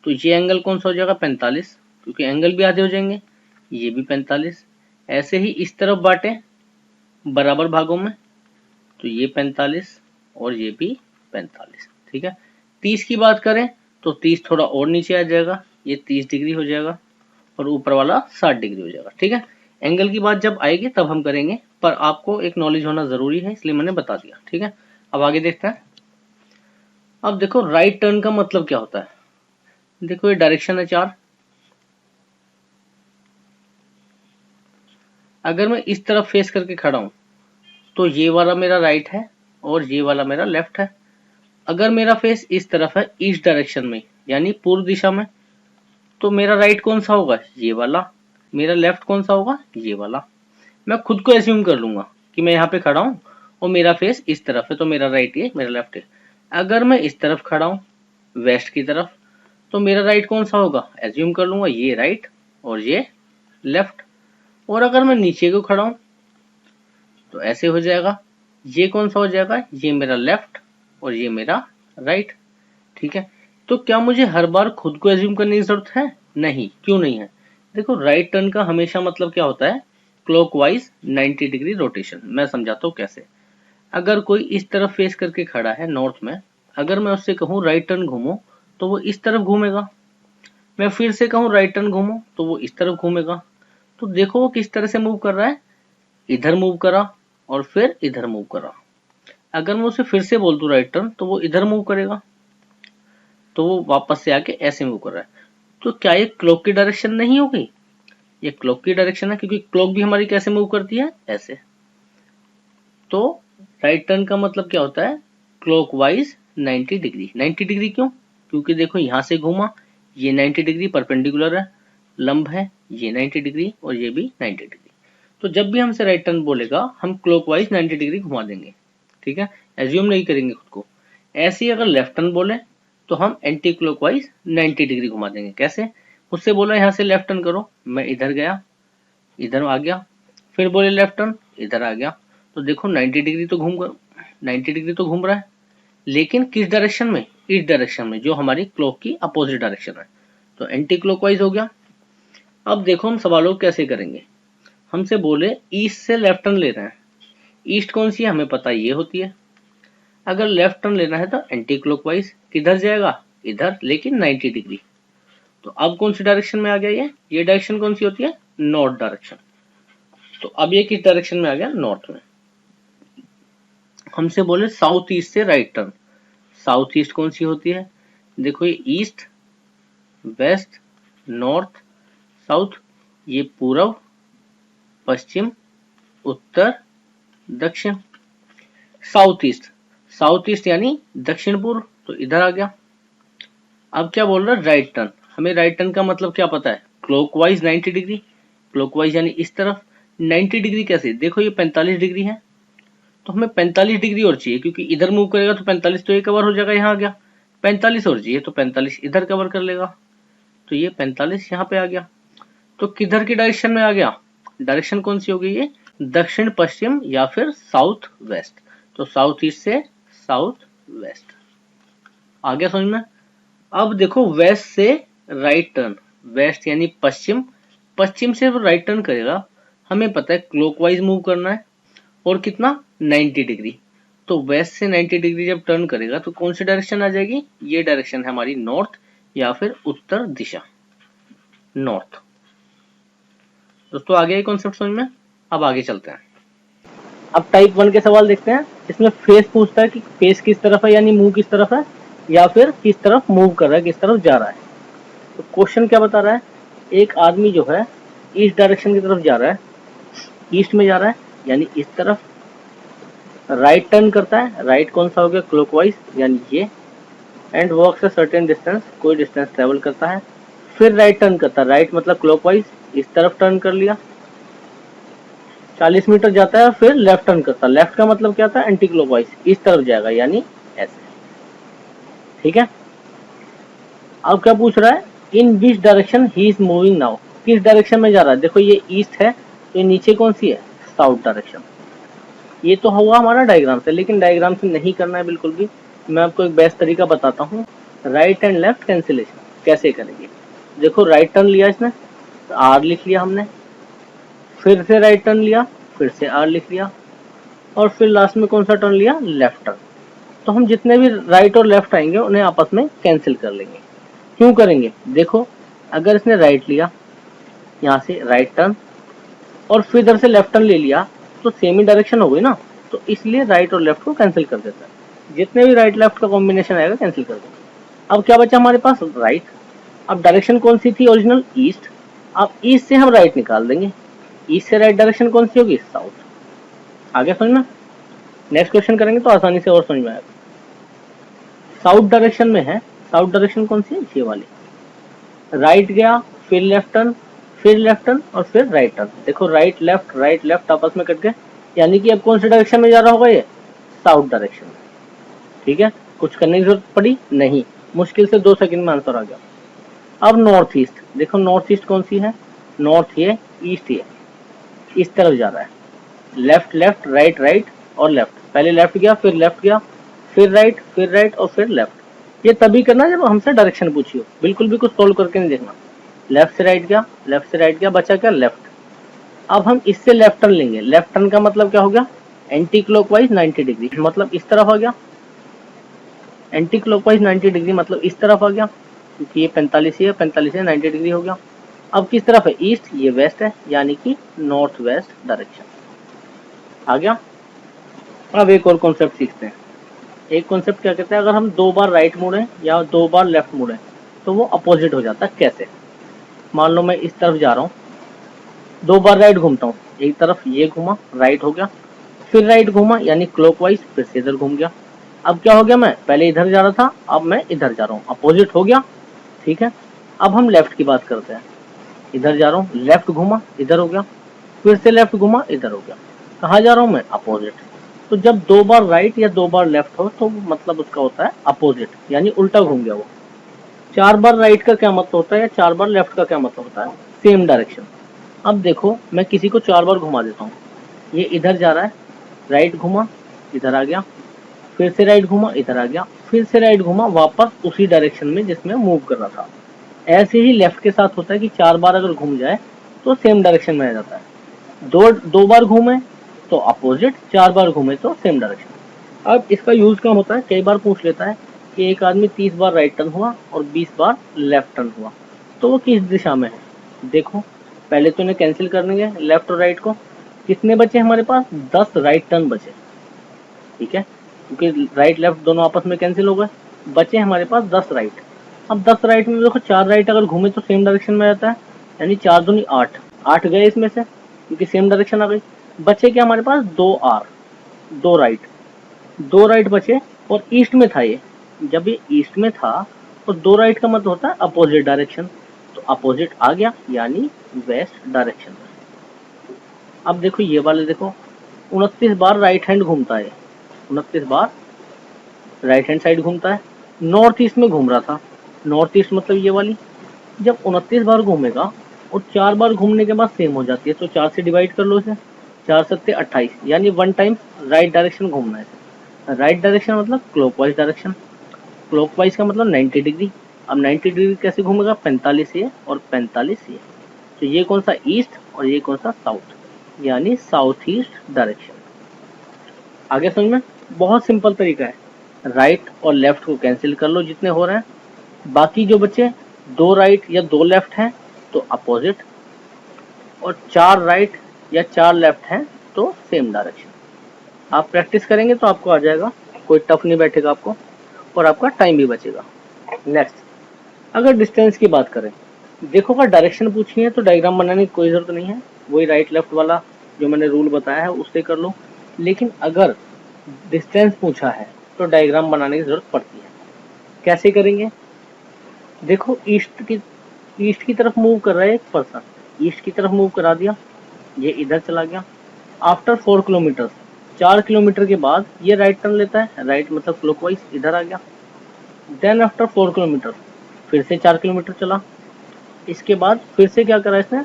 S1: तो ये एंगल कौन सा हो जाएगा, 45, क्योंकि एंगल भी आधे हो जाएंगे, ये भी 45। ऐसे ही इस तरफ बांटे बराबर भागों में, तो ये 45 और ये भी 45। ठीक है, 30 की बात करें तो 30 थोड़ा और नीचे आ जाएगा, ये 30 डिग्री हो जाएगा, और ऊपर वाला 60 डिग्री हो जाएगा। ठीक है, एंगल की बात जब आएगी तब हम करेंगे, पर आपको एक नॉलेज होना जरूरी है इसलिए मैंने बता दिया। ठीक है, अब आगे देखते हैं। अब देखो राइट टर्न का मतलब क्या होता है, देखो ये डायरेक्शन है 4, अगर मैं इस तरफ फेस करके खड़ा हूं तो ये वाला मेरा राइट है और ये वाला मेरा लेफ्ट है। अगर मेरा फेस इस तरफ है ईस्ट डायरेक्शन में यानी पूर्व दिशा में, तो मेरा राइट कौन सा होगा, ये वाला, मेरा लेफ्ट कौन सा होगा, ये वाला। मैं खुद को एज्यूम कर लूंगा कि मैं यहाँ पे खड़ा हूँ और मेरा फेस इस तरफ है, तो मेरा राइट ये, मेरा लेफ्ट है। अगर मैं इस तरफ खड़ा हूँ वेस्ट की तरफ, तो मेरा राइट कौन सा होगा, एज्यूम कर लूंगा ये राइट और ये लेफ्ट। और अगर मैं नीचे को खड़ा हूँ तो ऐसे हो जाएगा, ये कौन सा हो जाएगा, ये मेरा लेफ्ट और ये मेरा राइट। ठीक है, तो क्या मुझे हर बार खुद को एज्यूम करने की जरूरत है, नहीं, क्यों नहीं है। देखो राइट टर्न का हमेशा मतलब क्या होता है, क्लॉकवाइज 90 डिग्री रोटेशन। मैं समझाता हूँ कैसे। अगर कोई इस तरफ फेस करके खड़ा है नॉर्थ में, अगर मैं उससे कहूँ राइट टर्न घूमो तो वो इस तरफ घूमेगा, मैं फिर से कहूँ राइट टर्न घूमो तो वो इस तरफ घूमेगा। तो देखो वो किस तरह से मूव कर रहा है, इधर मूव करा और फिर इधर मूव करा। अगर मैं उसे फिर से बोल दूं राइट टर्न तो वो इधर मूव करेगा, तो वो वापस से आके ऐसे मूव कर रहा है। तो क्या ये क्लॉक की डायरेक्शन नहीं होगी, ये क्लॉक की डायरेक्शन है, क्योंकि क्लॉक भी हमारी कैसे मूव करती है, ऐसे। तो राइट टर्न का मतलब क्या होता है, क्लॉकवाइज 90 डिग्री। 90 डिग्री क्यों, क्योंकि देखो यहां से घूमा, ये 90 डिग्री परपेंडिकुलर है, लंब है, ये 90 डिग्री और ये भी 90 डिग्री। तो जब भी हमसे राइट टर्न बोलेगा हम क्लॉकवाइज 90 डिग्री घुमा देंगे। ठीक है, एज्यूम नहीं करेंगे खुद को। ऐसे ही अगर लेफ्ट टर्न बोले तो हम एंटी क्लॉकवाइज 90 डिग्री घुमा देंगे। कैसे, मुझसे बोला यहाँ से लेफ्ट टर्न करो, मैं इधर गया, इधर आ गया, फिर बोले लेफ्ट टर्न, इधर आ गया, तो देखो 90 डिग्री तो घूम 90 डिग्री तो घूम रहा है, लेकिन किस डायरेक्शन में, इस डायरेक्शन में जो हमारी क्लॉक की अपोजिट डायरेक्शन है, तो एंटी क्लॉकवाइज हो गया। अब देखो हम सवालों को कैसे करेंगे, हमसे बोले ईस्ट से लेफ्ट टर्न ले रहे हैं, ईस्ट कौन सी है हमें पता ये होती है। अगर लेफ्ट टर्न लेना है तो एंटी क्लॉकवाइज किधर जाएगा, इधर, लेकिन 90 डिग्री। तो अब कौन सी डायरेक्शन में आ गया ये डायरेक्शन कौन सी होती है, नॉर्थ डायरेक्शन। तो अब ये किस डायरेक्शन में आ गया, नॉर्थ में। हमसे बोले साउथ ईस्ट से राइट टर्न, साउथ ईस्ट कौन सी होती है, देखो ये ईस्ट, वेस्ट, नॉर्थ, साउथ, ये पूर्व, पश्चिम, उत्तर, दक्षिण। साउथ ईस्ट, साउथ ईस्ट यानी दक्षिण पूर्व, तो इधर आ गया। अब क्या बोल रहा है, राइट टर्न। हमें राइट टर्न का मतलब क्या पता है, क्लॉकवाइज 90 डिग्री, क्लॉकवाइज यानी इस तरफ। 90 डिग्री कैसे, देखो ये 45 डिग्री है, तो हमें 45 डिग्री और चाहिए, क्योंकि इधर मूव करेगा तो 45 तो ये कवर हो जाएगा, यहाँ आ गया। 45 और चाहिए तो 45 इधर कवर कर लेगा, तो ये 45 यहाँ पे आ गया। तो किधर की डायरेक्शन में आ गया, डायरेक्शन कौन सी हो गई, ये दक्षिण पश्चिम या फिर साउथ वेस्ट। तो साउथ ईस्ट से साउथ वेस्ट आ गया समझ में। अब देखो वेस्ट से राइट टर्न, वेस्ट यानी पश्चिम, पश्चिम से राइट टर्न करेगा, हमें पता है क्लॉकवाइज मूव करना है, और कितना 90 डिग्री। तो वेस्ट से 90 डिग्री जब टर्न करेगा तो कौन सी डायरेक्शन आ जाएगी, ये डायरेक्शन है हमारी नॉर्थ या फिर उत्तर दिशा, नॉर्थ। दोस्तों आ गया ये कॉन्सेप्ट समझ में। अब आगे चलते हैं। अब टाइप 1 के सवाल देखते हैं। इसमें फेस पूछता है कि फेस किस तरफ है, यानी मुंह किस तरफ है, या फिर किस तरफ मूव कर रहा है, किस तरफ जा रहा है। तो क्वेश्चन क्या बता रहा है, एक आदमी जो है ईस्ट डायरेक्शन की तरफ जा रहा है, ईस्ट में जा रहा है यानी इस तरफ, राइट टर्न करता है, राइट कौन सा हो गया, क्लॉकवाइज यानी ये, and walks a certain distance, कोई डिस्टेंस ट्रेवल करता है, फिर राइट टर्न करता है, राइट मतलब क्लॉकवाइज, इस तरफ टर्न कर लिया, 40 मीटर जाता है, फिर लेफ्ट टर्न करता है, लेफ्ट का मतलब क्या था, एंटी क्लॉकवाइज, इस तरफ जाएगा यानी ऐसे, ठीक है। अब क्या पूछ रहा है, in which direction he is moving now, किस डायरेक्शन में जा रहा है, देखो ये ईस्ट है, तो ये नीचे कौन सी है, साउथ डायरेक्शन। ये तो हुआ हमारा डायग्राम से, लेकिन डायग्राम से नहीं करना है बिल्कुल भी। मैं आपको एक बेस्ट तरीका बताता हूँ, राइट एंड लेफ्ट कैंसिलेशन कैसे करेंगे। देखो राइट टर्न लिया इसने, आर लिख लिया हमने, फिर से राइट टर्न लिया, फिर से आर लिख लिया, और फिर लास्ट में कौन सा टर्न लिया, लेफ्ट टर्न। तो हम जितने भी राइट और लेफ्ट आएंगे उन्हें आपस में कैंसिल कर लेंगे। क्यों करेंगे, देखो अगर इसने राइट लिया, यहाँ से राइट टर्न, और फिर इधर से लेफ्ट टर्न ले लिया, तो सेम ही डायरेक्शन हो गई ना, तो इसलिए राइट और लेफ्ट को कैंसिल कर देता है। जितने भी राइट लेफ्ट का कॉम्बिनेशन आएगा कैंसिल कर देगा। अब क्या बचा हमारे पास, राइट। अब डायरेक्शन कौन सी थी ओरिजिनल, ईस्ट। अब ईस्ट से हम राइट निकाल देंगे, ईस्ट से राइट डायरेक्शन कौन सी होगी, साउथ। आगे समझ में, नेक्स्ट क्वेश्चन करेंगे तो आसानी से और समझ में आएगा। साउथ डायरेक्शन में है, साउथ डायरेक्शन कौन सी है, ये वाली। राइट गया, फिर लेफ्ट टर्न, फिर लेफ्ट टर्न, और फिर राइट टर्न। देखो राइट लेफ्ट आपस में कट गए, यानी कि अब कौन से डायरेक्शन में जा रहा होगा, ये साउथ डायरेक्शन में। ठीक है, कुछ करने की जरूरत पड़ी नहीं, मुश्किल से 2 सेकंड में आंसर आ गया। अब नॉर्थ ईस्ट, देखो नॉर्थ ईस्ट कौन सी है, नॉर्थ ये, ईस्ट ये, इस तरफ जा रहा है, लेफ्ट लेफ्ट, राइट राइट और लेफ्ट। पहले लेफ्ट गया, फिर लेफ्ट गया, फिर राइट और फिर लेफ्ट। ये तभी करना जब हमसे डायरेक्शन पूछी हो, बिल्कुल भी कुछ सोल्व करके नहीं देखना। लेफ्ट से राइट गया, लेफ्ट से राइट गया, बचा क्या, लेफ्ट। अब हम इससे लेफ्ट टर्न लेंगे, लेफ्ट टर्न का मतलब क्या हो गया, एंटी क्लॉकवाइज 90 डिग्री, मतलब इस तरफ आ गया। एंटी क्लॉकवाइज 90 डिग्री मतलब इस तरफ आ गया, क्योंकि ये 45 है, 45 है 90 डिग्री हो गया। अब किस तरफ है, ईस्ट, ये वेस्ट है, यानी कि नॉर्थ वेस्ट डायरेक्शन आ गया। अब एक और कॉन्सेप्ट सीखते हैं। एक कॉन्सेप्ट क्या कहते हैं, अगर हम 2 बार राइट मुड़े या 2 बार लेफ्ट मुड़े तो वो अपोजिट हो जाता है। कैसे, मान लो मैं इस तरफ जा रहा हूँ, 2 बार राइट घूमता हूँ, एक तरफ ये घूमा, राइट हो गया, फिर राइट घूमा यानी क्लॉकवाइज, फिर से इधर घूम गया। अब क्या हो गया, मैं पहले इधर जा रहा था, अब मैं इधर जा रहा हूँ, अपोजिट हो गया। ठीक है, अब हम लेफ्ट की बात करते हैं। इधर जा रहा हूँ, लेफ्ट घूमा, इधर हो गया, फिर से लेफ्ट घूमा, इधर हो गया। कहाँ जा रहा हूँ मैं, अपोजिट। तो जब 2 बार राइट या 2 बार लेफ्ट हो तो मतलब उसका होता है अपोजिट, यानी उल्टा घूम गया वो। 4 बार राइट का क्या मतलब होता है, या 4 बार लेफ्ट का क्या मतलब होता है, सेम डायरेक्शन। अब देखो मैं किसी को 4 बार घुमा देता हूँ, ये इधर जा रहा है, राइट घुमा, इधर आ गया, फिर से राइट घुमा, इधर आ गया, फिर से राइट घुमा, वापस उसी डायरेक्शन में जिसमें मूव कर रहा था। ऐसे ही लेफ्ट के साथ होता है कि 4 बार अगर घूम जाए तो सेम डायरेक्शन में आ जाता है। दो बार घूमे तो अपोजिट, 4 बार घूमे तो सेम डायरेक्शन। अब इसका यूज कम होता है, कई बार पूछ लेता है कि एक आदमी 30 बार राइट टर्न हुआ और 20 बार लेफ्ट टर्न हुआ, तो वो किस दिशा में है। देखो पहले तो इन्हें कैंसिल करने लेफ्ट और राइट को। कितने बचे हमारे पास, 10 राइट टर्न बचे, ठीक है, क्योंकि राइट लेफ्ट दोनों आपस में कैंसिल हो गए, बचे हमारे पास 10 राइट। अब 10 राइट में देखो 4 राइट अगर घूमे तो सेम डायरेक्शन में रहता है, यानी 4 दूनी 8, 8 गए इसमें से क्योंकि सेम डायरेक्शन आ गई। बचे क्या हमारे पास, 2 आर, 2 राइट, 2 राइट बचे। और ईस्ट में था ये, जब ये ईस्ट में था तो 2 राइट का मतलब होता है अपोजिट डायरेक्शन, तो अपोजिट आ गया यानी वेस्ट डायरेक्शन। अब देखो ये वाले देखो 29 बार राइट हैंड घूमता है, 29 बार राइट हैंड साइड घूमता है, नॉर्थ ईस्ट में घूम रहा था। नॉर्थ ईस्ट मतलब ये वाली, जब 29 बार घूमेगा और 4 बार घूमने के बाद सेम हो जाती है, तो 4 से डिवाइड कर लो इसे, 4 सत्ते 28, यानी 1 टाइम राइट डायरेक्शन घूमना है। राइट डायरेक्शन मतलब क्लॉकवाइज डायरेक्शन, क्लॉकवाइज का मतलब 90 डिग्री। अब 90 डिग्री कैसे घूमेगा, 45 ये और 45 ये, तो ये कौन सा ईस्ट और ये कौन सा साउथ, यानी साउथ ईस्ट डायरेक्शन। आगे समझ में, बहुत सिंपल तरीका है। राइट और लेफ्ट को कैंसिल कर लो जितने हो रहे हैं, बाकी जो बचे 2 राइट या 2 लेफ्ट हैं तो अपोजिट, और 4 राइट या 4 लेफ्ट हैं तो सेम डायरेक्शन। आप प्रैक्टिस करेंगे तो आपको आ जाएगा, कोई टफ नहीं बैठेगा आपको, और आपका टाइम भी बचेगा। नेक्स्ट, अगर डिस्टेंस की बात करें, देखो अगर डायरेक्शन पूछी है तो डायग्राम बनाने की कोई जरूरत नहीं है, वही राइट लेफ्ट वाला जो मैंने रूल बताया है उससे कर लो। लेकिन अगर डिस्टेंस पूछा है तो डायग्राम बनाने की जरूरत पड़ती है। कैसे करेंगे, देखो ईस्ट की तरफ मूव कर रहा है एक पर्सन, ईस्ट की तरफ मूव करा दिया, ये इधर चला गया। आफ्टर 4 किलोमीटर, 4 किलोमीटर के बाद ये राइट टर्न लेता है, राइट मतलब क्लॉकवाइज इधर आ गया। देन आफ्टर 4 किलोमीटर फिर से 4 किलोमीटर चला, इसके बाद फिर से क्या करा इसने,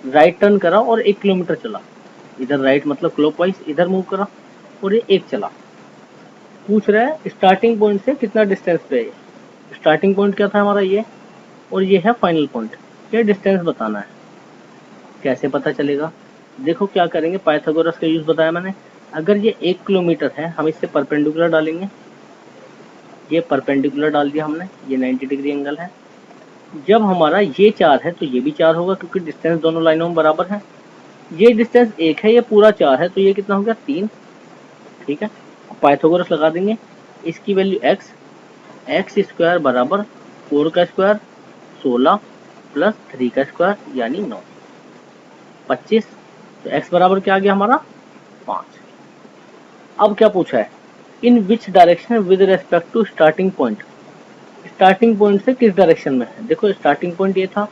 S1: राइट टर्न करा और 1 किलोमीटर चला, इधर राइट मतलब क्लॉकवाइज इधर मूव करा और ये 1 चला। पूछ रहा है स्टार्टिंग पॉइंट से कितना डिस्टेंस पे है। स्टार्टिंग पॉइंट क्या था हमारा ये, और ये है फाइनल पॉइंट, ये डिस्टेंस बताना है। कैसे पता चलेगा, देखो क्या करेंगे, पाइथागोरस का यूज बताया मैंने। अगर ये 1 किलोमीटर है हम इससे परपेंडिकुलर डालेंगे, ये परपेंडिकुलर डाल दिया हमने, ये 90 डिग्री एंगल है। जब हमारा ये 4 है तो ये भी 4 होगा क्योंकि डिस्टेंस दोनों लाइनों में बराबर है। ये डिस्टेंस 1 है, ये पूरा 4 है, तो ये कितना हो गया 3, ठीक है। पाइथागोरस लगा देंगे, इसकी वैल्यू एक्स स्क्वायर बराबर 4 का स्क्वायर 16 प्लस 3 का स्क्वायर यानी 9, 25। तो x बराबर क्या आ गया हमारा 5। अब क्या पूछा है, in which direction with respect to starting point, starting point से किस डायरेक्शन में है। देखो स्टार्टिंग पॉइंट ये था,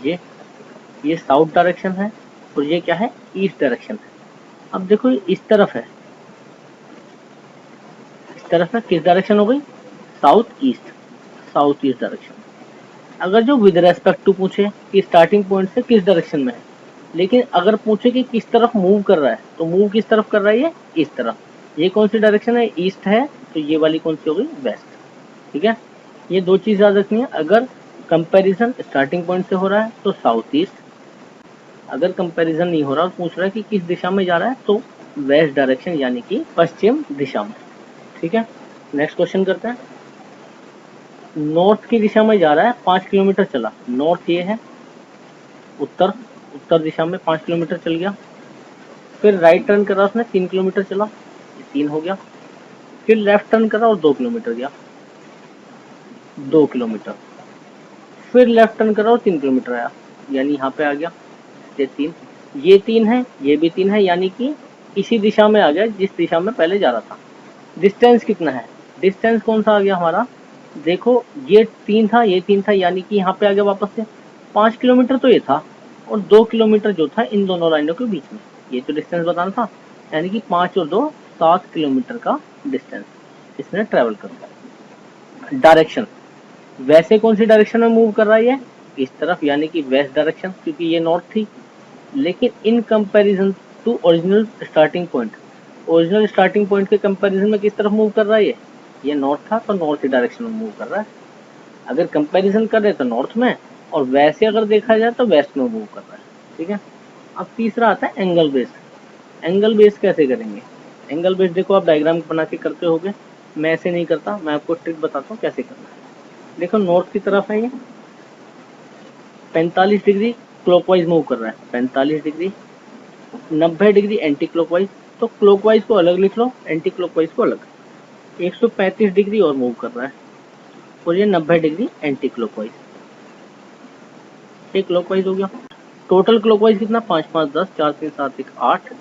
S1: ये साउथ डायरेक्शन है और ये क्या है, ईस्ट डायरेक्शन है। अब देखो इस तरफ है, इस तरफ है, किस डायरेक्शन हो गई, साउथ ईस्ट डायरेक्शन। अगर जो विद रेस्पेक्ट टू पूछे कि स्टार्टिंग पॉइंट से किस डायरेक्शन में है, लेकिन अगर पूछे कि किस तरफ मूव कर रहा है तो मूव किस तरफ कर रहा है, ये इस तरफ। ये कौन सी डायरेक्शन है, ईस्ट है, तो ये वाली कौन सी हो गई, वेस्ट, ठीक है। ये 2 चीज याद रखनी है, अगर कंपैरिजन स्टार्टिंग पॉइंट से हो रहा है तो साउथ ईस्ट, अगर कंपैरिजन नहीं हो रहा और पूछ रहा है कि किस दिशा में जा रहा है तो वेस्ट डायरेक्शन यानी कि पश्चिम दिशा में, ठीक है। नेक्स्ट क्वेश्चन करते हैं, नॉर्थ की दिशा में जा रहा है, 5 किलोमीटर चला, नॉर्थ ये है, उत्तर दिशा में 5 किलोमीटर चल गया। फिर राइट टर्न करा उसने, 3 किलोमीटर चला, ये 3 हो गया। फिर लेफ्ट टर्न करा और 2 किलोमीटर गया, 2 किलोमीटर। फिर लेफ्ट टर्न करा और 3 किलोमीटर आया, यानी यहाँ पे आ गया, ये 3, ये 3 है, ये भी 3 है, यानी कि इसी दिशा में आ गया जिस दिशा में पहले जा रहा था। डिस्टेंस कितना है, डिस्टेंस कौन सा आ गया हमारा, देखो ये 3 था, ये 3 था, यानी कि यहाँ पे आ गया वापस से 5 किलोमीटर तो ये था, और 2 किलोमीटर जो था इन दोनों लाइनों के बीच में, ये तो डिस्टेंस बताना था, यानी कि 5 और 2 7 किलोमीटर का डिस्टेंस इसने ट्रेवल कर। डायरेक्शन, वैसे कौन सी डायरेक्शन में मूव कर रहा है, ये इस तरफ, यानी कि वेस्ट डायरेक्शन, क्योंकि ये नॉर्थ थी। लेकिन in comparison to original starting point, original starting point के कंपैरिजन में किस तरफ मूव कर रहा है, ये नॉर्थ था तो नॉर्थ डायरेक्शन में मूव कर रहा है। अगर कंपैरिजन कर रहे तो नॉर्थ में, और वैसे अगर देखा जाए तो वेस्ट में मूव कर रहा है, ठीक है। अब तीसरा आता है एंगल बेस्ड। एंगल बेस्ड कैसे करेंगे, एंगल बेस्ड देखो आप डायग्राम बना के करते होगे, मैं ऐसे नहीं करता, मैं आपको ट्रिक बताता हूँ कैसे करना है। देखो नॉर्थ की तरफ है ये, 45 डिग्री क्लॉकवाइज मूव कर रहा है, 45 डिग्री, 90 डिग्री एंटी क्लॉकवाइज। तो क्लॉकवाइज को अलग लिख लो, एंटी क्लॉकवाइज को अलग। 135 डिग्री और मूव कर रहा है और ये 90 डिग्री एंटी क्लॉकवाइज। ये क्लॉकवाइज हो गया। टोटल क्लॉकवाइज कितना, 5 5 10, 4 3 7 1 8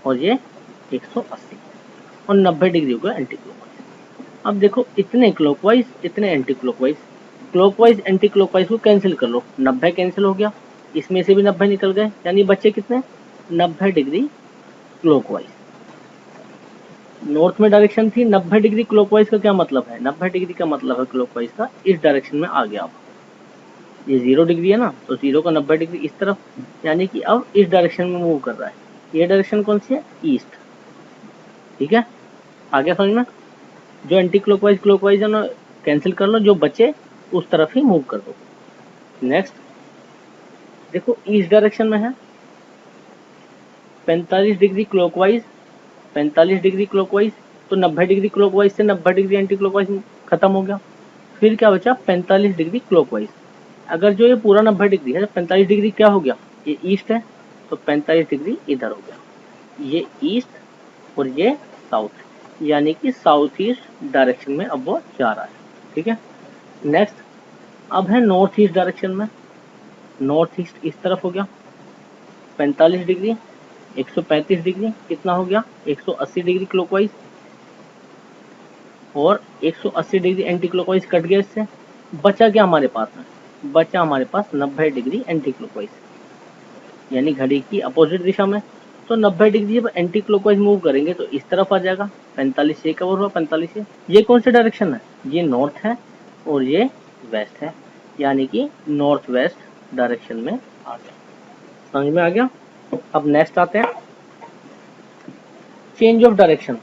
S1: और ये 180 और 90 डिग्री हो गया एंटी क्लॉकवाइज। अब देखो इतने क्लॉकवाइज इतने anti clockwise, clockwise anti clockwise को कैंसिल कर लो, 90 कैंसिल हो गया, इसमें से भी 90 निकल गए, यानी बच्चे कितने, 90 डिग्री क्लॉकवाइज। नॉर्थ में डायरेक्शन थी 90 डिग्री क्लॉकवाइज का क्या मतलब है, 90 डिग्री का मतलब है क्लॉकवाइज का इस डायरेक्शन में आ गया। अब ये 0 डिग्री है ना, तो 0 का 90 डिग्री इस तरफ, यानी कि अब इस डायरेक्शन में मूव कर रहा है। ये डायरेक्शन कौन सी है, ईस्ट। ठीक है, आगे समझ में। जो एंटी क्लॉकवाइज क्लॉकवाइज है ना कैंसिल कर लो, जो बचे उस तरफ ही मूव कर दो। नेक्स्ट देखो ईस्ट डायरेक्शन में है 45 डिग्री क्लॉकवाइज, 45 डिग्री क्लॉकवाइज, तो 90 डिग्री क्लॉकवाइज से 90 डिग्री एंटी क्लॉकवाइज खत्म हो गया। फिर क्या बचा, 45 डिग्री क्लॉकवाइज। अगर जो ये पूरा 90 डिग्री है, 45 डिग्री क्या हो गया, ये ईस्ट है, तो 45 डिग्री इधर हो गया, ये ईस्ट और ये साउथ, यानी कि साउथ ईस्ट डायरेक्शन में अब वो जा रहा है। ठीक है, नेक्स्ट अब है नॉर्थ ईस्ट डायरेक्शन में। नॉर्थ ईस्ट इस तरफ हो गया 45 डिग्री, 135 डिग्री कितना हो गया, 180 डिग्री क्लॉकवाइज और 180 डिग्री एंटी क्लॉकवाइज कट गया इससे। बचा क्या हमारे पास में, बचा हमारे पास 90 डिग्री एंटी क्लॉकवाइज, यानी घड़ी की अपोजिट दिशा में। तो 90 डिग्री जब एंटी क्लॉकवाइज मूव करेंगे तो इस तरफ आ जाएगा, 45 से कवर हुआ, 45 से। ये कौन सा डायरेक्शन है, ये नॉर्थ है और ये वेस्ट है, यानी कि नॉर्थ वेस्ट डायरेक्शन में आ गया। समझ में आ गया। अब नेक्स्ट आते हैं चेंज ऑफ डायरेक्शन।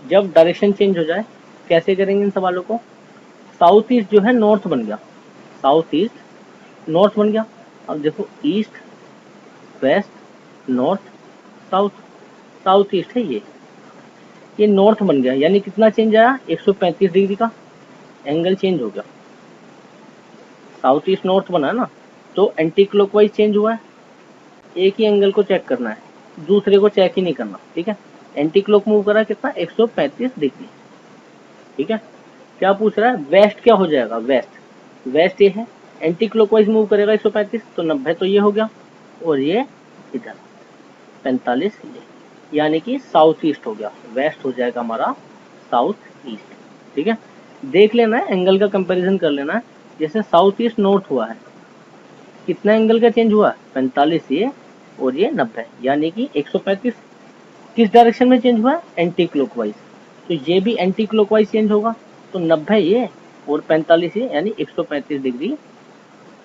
S1: जब डायरेक्शन चेंज हो जाए कैसे करेंगे इन सवालों को। साउथ ईस्ट जो है नॉर्थ बन गया, साउथ ईस्ट नॉर्थ बन गया। अब देखो east west north south, south east है ये नॉर्थ बन गया, यानी कितना चेंज आया, 135 डिग्री का एंगल चेंज हो गया। साउथ ईस्ट नॉर्थ बना है ना, तो एंटी क्लॉकवाइज चेंज हुआ है। एक ही एंगल को चेक करना है, दूसरे को चेक ही नहीं करना। ठीक है, एंटी क्लॉक मूव करा कितना, 135 डिग्री। ठीक है, क्या पूछ रहा है, वेस्ट क्या हो जाएगा, वेस्ट, वेस्ट ये है, एंटी क्लॉकवाइज मूव करेगा 135, तो 90 तो ये हो गया और ये इधर 45 ये, यानी कि साउथ ईस्ट हो गया, वेस्ट हो जाएगा हमारा साउथ ईस्ट। ठीक है, देख लेना है, एंगल का कंपैरिजन कर लेना है। जैसे साउथ ईस्ट नॉर्थ हुआ है, कितना एंगल का चेंज हुआ, 45 ये और ये 90, यानी कि 135 किस डायरेक्शन में चेंज हुआ, एंटी क्लॉकवाइज, तो ये भी एंटी क्लॉकवाइज चेंज होगा, तो 90 ये और 45 ये, यानी 135 डिग्री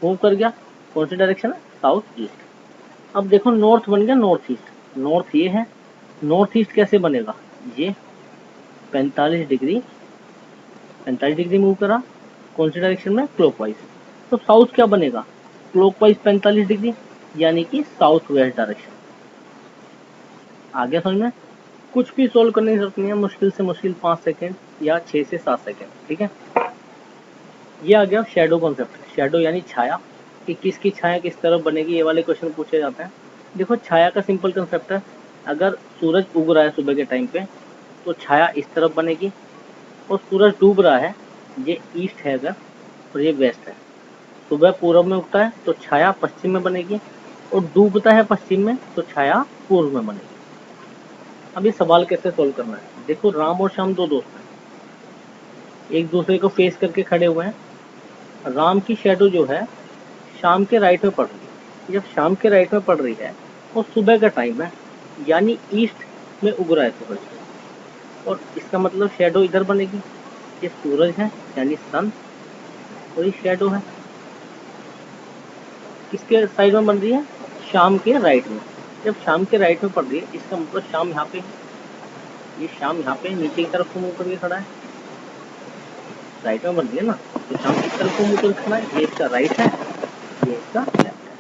S1: मूव कर गया। कौन सी डायरेक्शन है, साउथ ईस्ट। अब देखो नॉर्थ बन गया नॉर्थ ईस्ट, नॉर्थ ये है, नॉर्थ ईस्ट कैसे बनेगा, ये 45 डिग्री, 45 डिग्री मूव करा, कौन सी डायरेक्शन में, क्लॉकवाइज, तो साउथ क्या बनेगा, क्लॉकवाइज 45 डिग्री, यानी कि साउथ वेस्ट डायरेक्शन। आगे समझ में। कुछ भी सोल्व करने की जरूरत नहीं है, मुश्किल से मुश्किल 5 सेकेंड या 6 से 7 सेकेंड। ठीक है, ये आ गया शेडो कॉन्सेप्ट। शेडो यानी छाया, कि किसकी छाया किस तरफ बनेगी, ये वाले क्वेश्चन पूछे जाते हैं। देखो छाया का सिंपल कंसेप्ट है, अगर सूरज उग रहा है सुबह के टाइम पे तो छाया इस तरफ बनेगी, और सूरज डूब रहा है, ये ईस्ट है अगर और ये वेस्ट है, सुबह पूर्व में उगता है तो छाया पश्चिम में बनेगी, और डूबता है पश्चिम में तो छाया पूर्व में बनेगी। अब ये सवाल कैसे सोल्व करना है, देखो राम और श्याम दो दोस्त हैं, एक दूसरे को फेस करके खड़े हुए हैं। राम की शेडो जो है शाम के राइट में पड़ रही है, जब शाम के राइट में पड़ रही है और सुबह का टाइम है, यानी ईस्ट में उग रहा है सूरज, और इसका मतलब शेडो इधर बनेगी, ये सूरज है यानी सन, और ये शेडो है किसके साइड में बन रही है, शाम के राइट में। जब शाम के राइट में पड़ रही है इसका मतलब शाम यहाँ पे है, ये शाम यहाँ पे नीचे की तरफ को मुंह करके खड़ा है, राइट में बन रही है ना, तो शाम की तरफ को मुंह करके खड़ा है, ये इसका राइट है, ये इसका लेफ्ट है,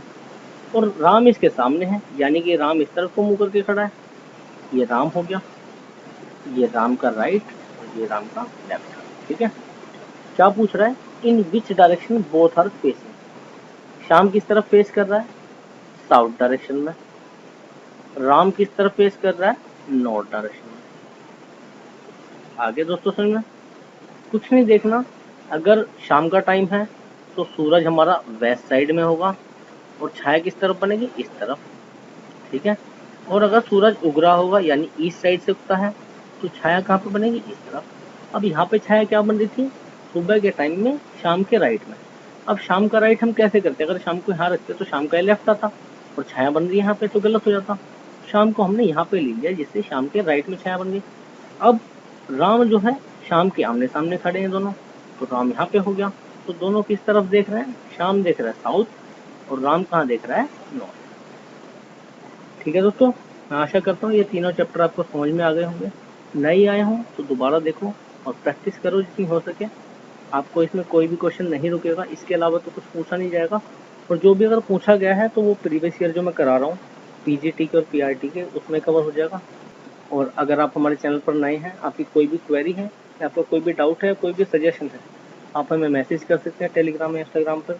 S1: और राम इसके सामने है, यानी कि राम इस तरफ को मुंह करके खड़ा है, ये राम हो गया, ये राम का राइट और ये राम का लेफ्ट। ठीक है, क्या पूछ रहा है, in which direction both are facing. शाम किस तरफ फेस कर रहा है? साउथ डायरेक्शन में। राम किस तरफ फेस कर रहा है? नॉर्थ डायरेक्शन में। आगे दोस्तों समझ में? कुछ नहीं देखना। अगर शाम का टाइम है तो सूरज हमारा वेस्ट साइड में होगा और छाया किस तरफ बनेगी? इस तरफ। ठीक है। और अगर सूरज उग रहा होगा यानी ईस्ट साइड से उगता है तो छाया कहाँ पे बनेगी? इस तरफ। अब यहाँ पे छाया क्या बन रही थी? सुबह के टाइम में शाम के राइट में। अब शाम का राइट हम कैसे करते? अगर शाम को यहाँ रखते तो शाम का लेफ्ट आता और छाया बन रही है यहाँ पे तो गलत हो जाता। शाम को हमने यहाँ पे ले लिया जिससे शाम के राइट में छाया बन गई। अब राम जो है शाम के आमने सामने खड़े हैं दोनों, तो राम यहाँ पे हो गया। तो दोनों किस तरफ देख रहे हैं? शाम देख रहा है साउथ और राम कहाँ देख रहा है? नॉर्थ। ठीक है दोस्तों, मैं आशा करता हूँ ये तीनों चैप्टर आपको समझ में आ गए होंगे। नहीं आए हों तो दोबारा देखो और प्रैक्टिस करो जितनी हो सके। आपको इसमें कोई भी क्वेश्चन नहीं रुकेगा, इसके अलावा तो कुछ पूछा नहीं जाएगा। और जो भी अगर पूछा गया है तो वो प्रीवियस ईयर जो मैं करा रहा हूँ पीजीटी के और पीआरटी के, उसमें कवर हो जाएगा। और अगर आप हमारे चैनल पर नए हैं, आपकी कोई भी क्वेरी है या आपका कोई भी डाउट है, कोई भी सजेशन है, आप हमें मैसेज कर सकते हैं टेलीग्राम या इंस्टाग्राम पर,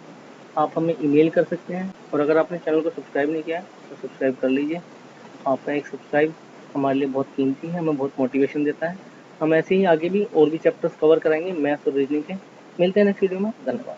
S1: आप हमें ईमेल कर सकते हैं। और अगर आपने चैनल को सब्सक्राइब नहीं किया है तो सब्सक्राइब कर लीजिए। आपका एक सब्सक्राइब हमारे लिए बहुत कीमती है, हमें बहुत मोटिवेशन देता है। हम ऐसे ही आगे भी और भी चैप्टर्स कवर कराएंगे मैथ्स और रीजनिंग के। मिलते हैं नेक्स्ट वीडियो में। धन्यवाद।